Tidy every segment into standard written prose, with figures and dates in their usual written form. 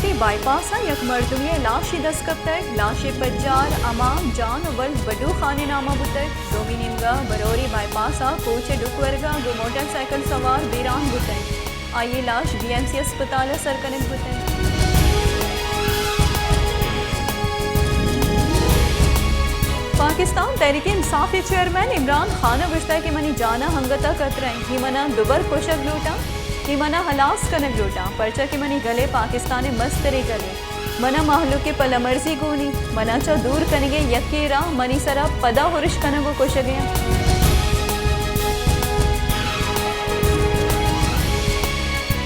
दुरुस्ती बाईपास यक मर्दुमिया लाशी दस्तक लाशे पज्जार अमाम जान वल बडू खाने नामा बुतर दोमी निमगा बरोरी बाईपास कोचे डुकवर्गा गो मोटरसाइकिल सवार बीरान बुतर आइए लाश बीएमसी अस्पताल सरकनक बुतर। पाकिस्तान तहरीक इंसाफ चेयरमैन इमरान खान गुश्ता कि मनी जाना हंगता कतरई ही मना दुबर कोशक लूटा ही मना हलास कनक लूटा परचा कि मनी गले पाकिस्तान मस्तरे गले मना माहलू के पलमर्जी गोनी मना चा दूर कनगे यकेरा मनी सरा पदा हुरिश कनगो कोशगया।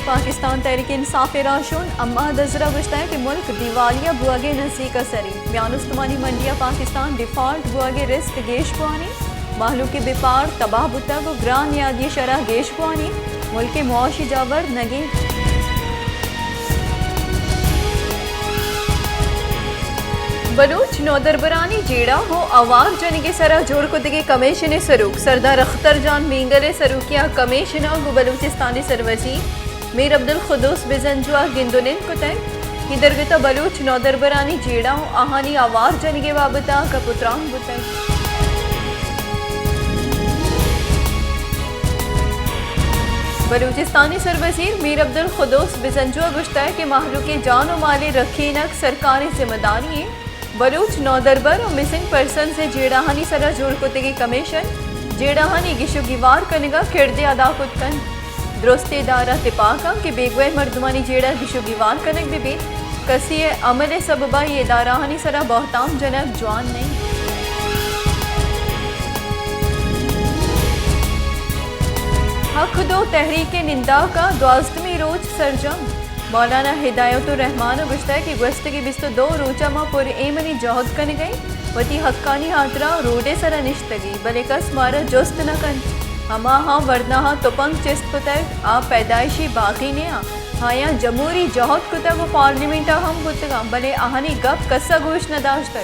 पाकिस्तान तहरीक इंसाफ राशून अम्मा दजरा गुश्ता है कि मुल्क दिवालिया बुआगे नज़दीक सरी म्यानुस्तमानी मंडिया पाकिस्तान डिफॉल्ट बुआगे रिस्क गेश बुआनी माहलू के बेपार तबाह बुता को ग्रान यादी शरह गेश बुआनी मुल्क के मुआशी जावर नगे। बलूच नौदरबरानी जेड़ा हो अवार जन के सरा जोड़ को दिगे कमीशन सरूक सरदार अख्तर जान मींगले सरूकिया कमीशना गो बलूचिस्तानी सरवजी मीर अब्दुल खुदूस बिजंजुआ गिंदुनिन कुतय हिदरगता बलूच नौदरबरानी जेड़ा हो आहानी आवार जनिगे बाबता कपुत्रान बुतय। बलूचिस्तानी सरवजीर मीर अब्दुल खुदूस बिजंजुआ गुश्ता है कि माहलू के जान व माले रखीनक सरकारी जिम्मेदारी है बलूच नौदरबर और मिसिंग पर्सन से जेड़ाहानी सरा जोड़ कुतगी कमीशन जेड़ाहानी गिशु गिवार कनेगा किरदे अदा कुतकन दुरुस्ती दारा तिपाका कि बेगवे मर्दमानी जेड़ा गिशु गिवार कनक भी कसी अमल सबबा ये दाराहानी सरा बहुताम जनक जवान नहीं। हक दो तहरीक निंदा का 12वीं रोज सरजम मौलाना हिदायतुर रहमान गुश्ता की गस्त की 22 रोजा माँ पुर एमनी जौहद कन गई वती हक्कानी हाथरा रोडे सरा निश्तगी बले कस मारा जोस्त न कन हमा हाँ वरना हाँ तुपंग चिस्त कुतक आ पैदाइशी बाकी ने हाँ जमहूरी जौहद कुतक वो पार्लियामेंट हम कुतगा भले आहानी गप कस्सा गोश न दाश्त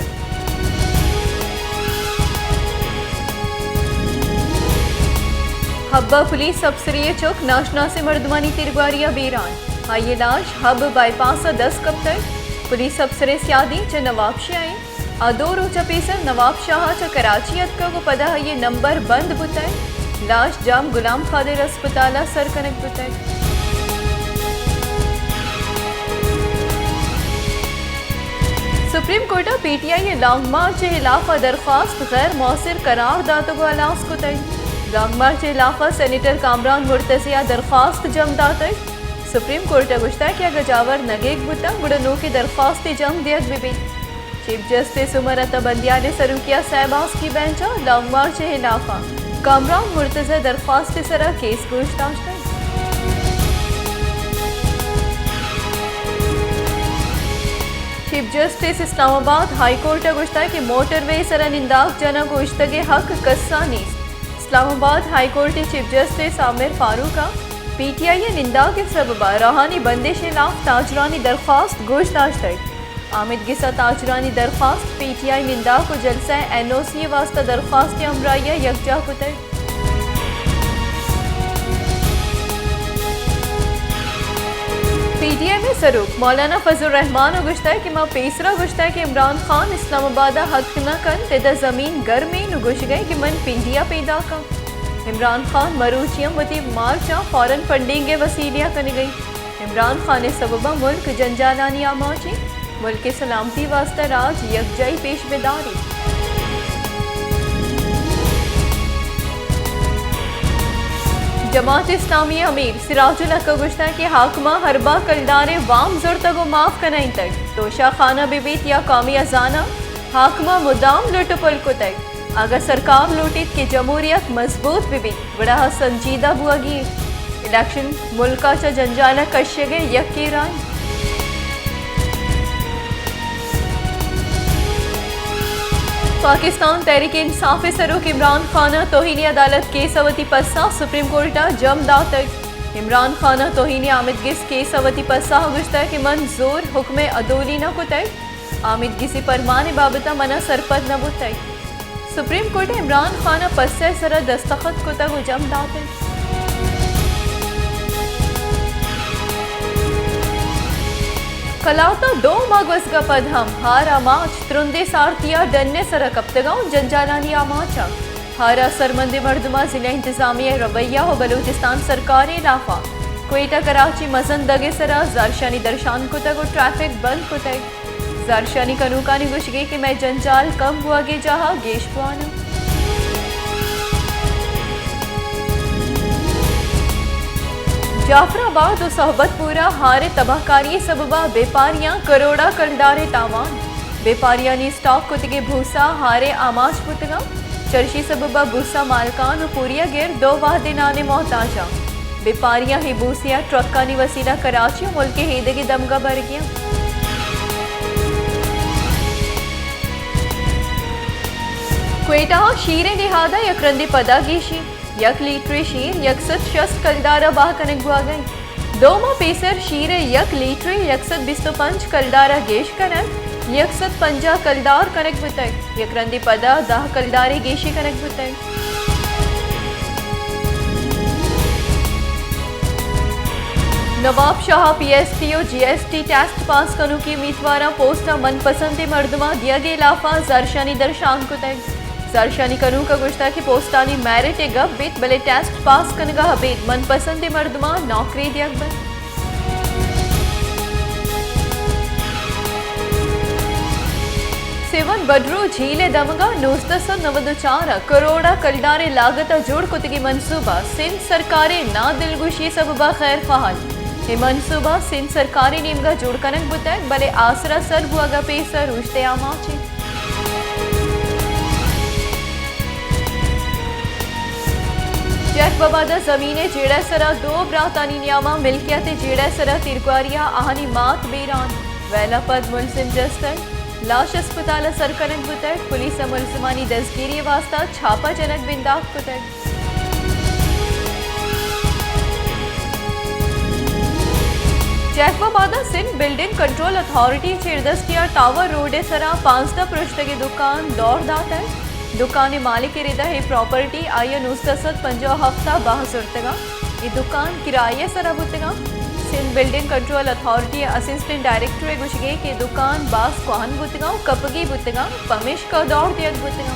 हब्बा पुलिस अफसरी चौक नाशना से मर्दमानी तिरगवारिया बीरान ये लाश हब बाईपास 10 कब तक पुलिस अफसर सियादी च नवाबशी आई आदो रोचा पेसर नवाब शाह च कराची का को पदा ये नंबर बंद बुतय लाश जाम गुलाम खादिर अस्पताल सरकनक बुतय। सुप्रीम कोर्ट पीटीआई लॉन्ग मार्च के खिलाफ दरख्वास्त गैर मौसर करार दातो को अलास कुतय लॉन्ग मार्च के खिलाफ सेनेटर कामरान मुर्तजिया दरख्वास्त जम दातय सुप्रीम कोर्ट गुश्ता कि गजावर नगेक बुता गुड़नो की दरख्वास्त जम दियत बिबी चीफ जस्टिस उमर अतबंदिया ने सरूकिया सहबाज की बेंचा लॉन्ग मार्च के खिलाफ कामरान मुर्तजा दरख्वास्त सरा केस पूछताछ है। Chief justice Islamabad high court गुश्ता कि मोटरवे सरा निंदाक जना गोश्तगे हक कस्सा नीस Islamabad high court chief justice Aamir फारूका पीटीआई निंदा के सबबा रहानी बंदिश खिलाफ ताजरानी दरख्वास्त गोश्ताश तक आमिद गिसा ताजरानी दरख्वास्त पीटीआई निंदा को जलसा एनओसी वास्ता दरख्वास्त अमराइया यकजा कुतर। पीटीआई में सरूक मौलाना फजल रहमान गुश्ता कि माँ पेसरा गुश्ता कि इमरान खान इस्लामाबाद हक न कन तेदा जमीन घर में नुगुश गए कि मन पिंडिया पैदा का इमरान खान मरूचियम वती मार्चा फौरन फंडिंग के वसीलिया कन गई इमरान खान सबबा मुल्क जंजालानी आमाची मुल्क के सलामती वास्ता राज यकजाई पेशवेदारी। जमात इस्लामी अमीर सिराजुल हक गुश्ता के हाकमा हरबा कलडारे वाम जुर्ता को माफ कनाई तक तोशा खाना बिबीत या कौमी अजाना हाकमा मुदाम लुटपुल को तक अगर सरकार लूटित की जमहूरियत मजबूत बिबीत बड़ा संजीदा बुआगी इलेक्शन मुल्का चा जंजाला कश्यगे यक्की राय। पाकिस्तान तहरीक इंसाफ सरूक इमरान खाना तोहिनी अदालत केस अवती पस्सा सुप्रीम कोर्ट जम दातक इमरान खाना तोहिनी आमिद गिस केस अवती पस्सा गुश्ता कि मंजूर हुक्म अदोली न कुतक आमिद गिसी परमान बाबता मना सरपद न बुतक सुप्रीम कोर्ट इमरान खाना पस्से सरा दस्तखत कुतक जम दातक। कलावता दो मागवसगा पदहम हारा माच त्रुंदे सारतिया डन्ने सरा कप्तगांव जंजालानी आमाचा हारा सरमंदे मर्दमा जिला इंतजामिया रवैया हो बलूचिस्तान सरकारी लाफा क्वेटा कराची मजन दगे सरा जारशानी दर्शान को तक ट्रैफिक बंद को तक जारशानी कनूकानी गुशगे कि मैं जंजाल कम हुआ गे जहा गेशवाना जाफराबाद और सोहबतपुरा हारे तबाहकारी सबबा बेपारियां करोड़ा कलडारे तावान बेपारिया ने स्टॉक कुतगे भूसा हारे आमाश पुतगा चर्शी सबबा भूसा मालकान और पूरिया गिर दो वाहदे नाने मोहताजा बेपारिया ही भूसिया ट्रक्का नी वसीला कराची मुल्क के हेदे दमगा भर गया क्वेटा शीरे निहादा यकरंदी पदागीशी यक लीटरी शीर यकसत शस्त कलदारा बाह कनक बुआ गई दो माह पेसर शीरे यक लीटरी यकसत 25 कलदारा गेश कनक यकसत 50 कलदार कनक बुतक यकरंदी पदा दाह कलदारे गेशी कनक बुतक नवाब शाह PST और GST टेस्ट पास कनु की उम्मीदवार पोस्टा मनपसंद मर्दमा दिया गया लाफा जारशानी दर्शान को तक जारशानी कनु का गुश्ता की पोस्टानी मैरिट गब बेत बले टेस्ट पास कनगा हबेत मनपसंद मर्दमा नौकरी दिया बन सेवन बड्रो झीले दमगा 994 करोड़ा कलडारे लागत जोड़ कुतगी मनसूबा सिंध सरकारे ना दिलगुशी सबबा खैर फहाल ये मनसूबा सिंध सरकारी नीमगा जोड़ कनक बुतक बले आसरा सर बुआगा पेसर रुश्ते आमाची जैक बबादा जमीने जेड़ा सरा दो ब्रातानी नियामा मिल्कियत जेड़ा सरा तिरकुआरिया आहनी मात बेरान वैला पद मुलजिम जस्तर लाश अस्पताल सरकनक बुतक पुलिस मुलजिमानी दस्तगिरी वास्ता छापा जनक बिंदाक बुतक जैक बबादा सिंध बिल्डिंग कंट्रोल अथॉरिटी चेरदस्तिया टावर रोडे सरा 5 पृष्ठ की दुकान दौड़ दाता है दुकान मालिक रिदा है प्रॉपर्टी आया 950 हफ्ता 62 ये दुकान किराए सरा बुतगा Sindh building control authority assistant director गुशगे के दुकान बास कोहन बुतगा कपगी बुतगा पमिश का दौड़ दिया बुतगा